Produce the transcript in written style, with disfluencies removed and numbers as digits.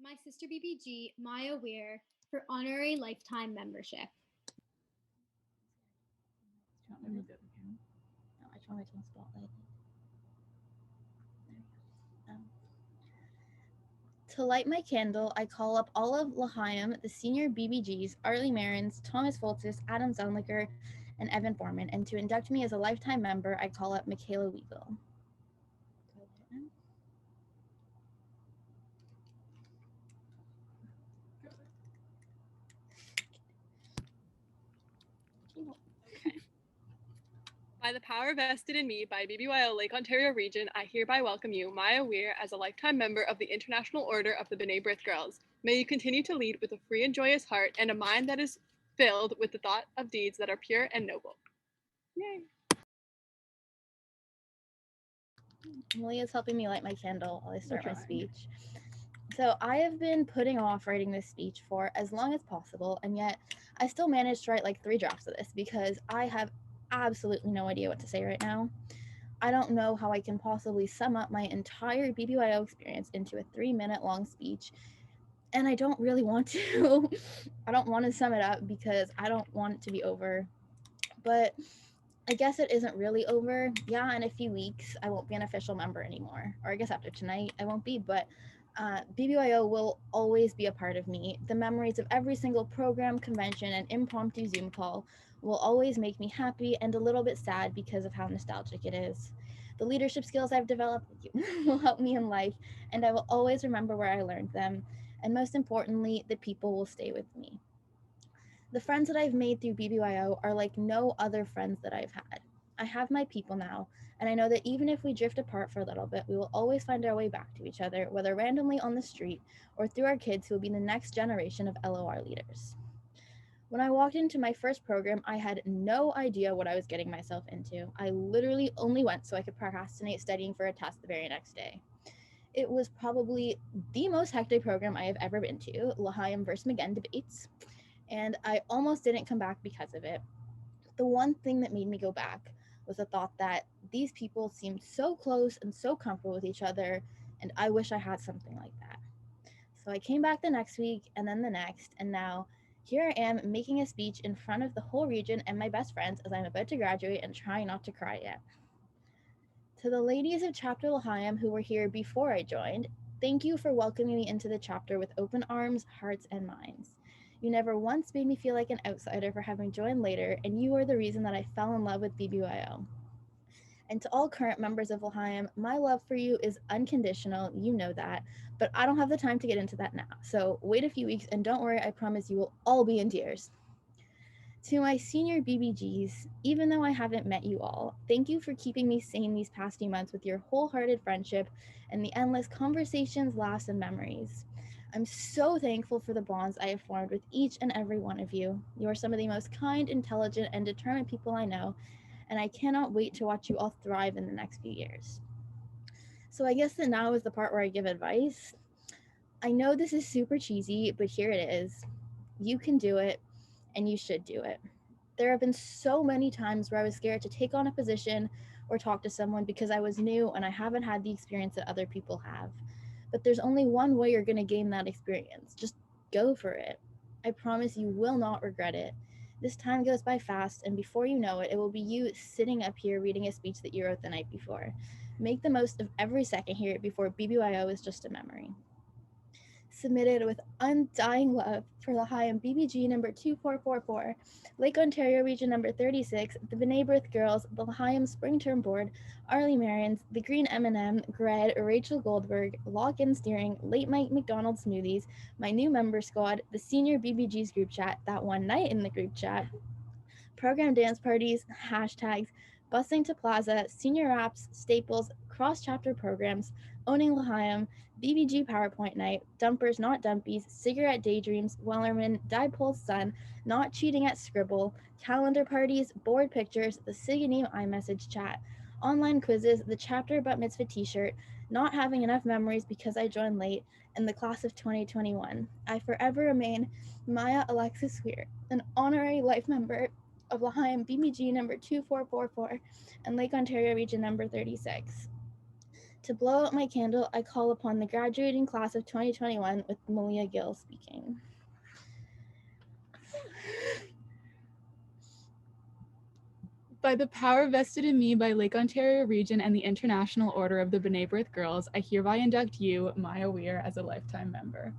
my sister BBG, Maya Weir, for honorary lifetime membership. Do you want me to move it over here? No, I just want to turn the spotlight. There we go. To light my candle, I call up all of L'Chaim, the senior BBGs, Arlie Marins, Thomas Foltis, Adam Zunlicker, and Evan Foreman. And to induct me as a lifetime member, I call up Michaela Weigel. By the power vested in me by BBYO Lake Ontario Region, I hereby welcome you, Maya Weir, as a lifetime member of the International Order of the B'nai B'rith Girls. May you continue to lead with a free and joyous heart and a mind that is filled with the thought of deeds that are pure and noble. Yay! Malia's helping me light my candle while I start my speech. So I have been putting off writing this speech for as long as possible, and yet I still managed to write like 3 drafts of this because I have absolutely no idea what to say right now. I don't know how I can possibly sum up my entire BBYO experience into a 3-minute long speech, and I don't really want to. I don't want to sum it up because I don't want it to be over. But I guess it isn't really over. Yeah, in a few weeks, I won't be an official member anymore. Or I guess after tonight, I won't be, but BBYO will always be a part of me. The memories of every single program, convention, and impromptu Zoom call will always make me happy and a little bit sad because of how nostalgic it is. The leadership skills I've developed will help me in life, and I will always remember where I learned them. And most importantly, the people will stay with me. The friends that I've made through BBYO are like no other friends that I've had. I have my people now, and I know that even if we drift apart for a little bit, we will always find our way back to each other, whether randomly on the street or through our kids who will be the next generation of LOR leaders. When I walked into my first program, I had no idea what I was getting myself into. I literally only went so I could procrastinate studying for a test the very next day. It was probably the most hectic program I have ever been to, L'Chaim versus McGinn debates, and I almost didn't come back because of it. The one thing that made me go back was the thought that these people seemed so close and so comfortable with each other, and I wish I had something like that. So I came back the next week and then the next, and now here I am making a speech in front of the whole region and my best friends as I'm about to graduate and trying not to cry yet. To the ladies of Chapter L'Chaim who were here before I joined, thank you for welcoming me into the chapter with open arms, hearts, and minds. You never once made me feel like an outsider for having joined later, and you are the reason that I fell in love with BBYO. And to all current members of L'Chaim, my love for you is unconditional, you know that, but I don't have the time to get into that now. So wait a few weeks and don't worry, I promise you will all be in tears. To my senior BBGs, even though I haven't met you all, thank you for keeping me sane these past few months with your wholehearted friendship and the endless conversations, laughs, and memories. I'm so thankful for the bonds I have formed with each and every one of you. You are some of the most kind, intelligent, and determined people I know, and I cannot wait to watch you all thrive in the next few years. So I guess that now is the part where I give advice. I know this is super cheesy, but here it is. You can do it, and you should do it. There have been so many times where I was scared to take on a position or talk to someone because I was new and I haven't had the experience that other people have. But there's only one way you're going to gain that experience. Just go for it. I promise you will not regret it. This time goes by fast, and before you know it, it will be you sitting up here reading a speech that you wrote the night before. Make the most of every second here before BBYO is just a memory. Submitted with undying love for L'Chaim BBG number 2444, Lake Ontario Region number 36, the B'nai B'rith Girls, the L'Chaim Spring Term Board, Arlie Marins, the Green M&M, Gred, Rachel Goldberg, Lock-In Steering, Late Mike McDonald Smoothies, my new member squad, the senior BBG's group chat, that one night in the group chat, program dance parties, hashtags, busing to plaza, senior apps, staples, cross-chapter programs, owning L'Chaim, BBG PowerPoint night, dumpers not dumpies, cigarette daydreams, Wellerman, Dipole's son, not cheating at Scribble, calendar parties, board pictures, the Siganim iMessage chat, online quizzes, the chapter bat mitzvah t-shirt, not having enough memories because I joined late, and the class of 2021. I forever remain Maya Alexis Weir, an honorary life member of L'Chaim BBG number 2444 and Lake Ontario Region number 36. To blow out my candle, I call upon the graduating class of 2021 with Malia Gill speaking. By the power vested in me by Lake Ontario Region and the International Order of the B'nai B'rith Girls, I hereby induct you, Maya Weir, as a lifetime member.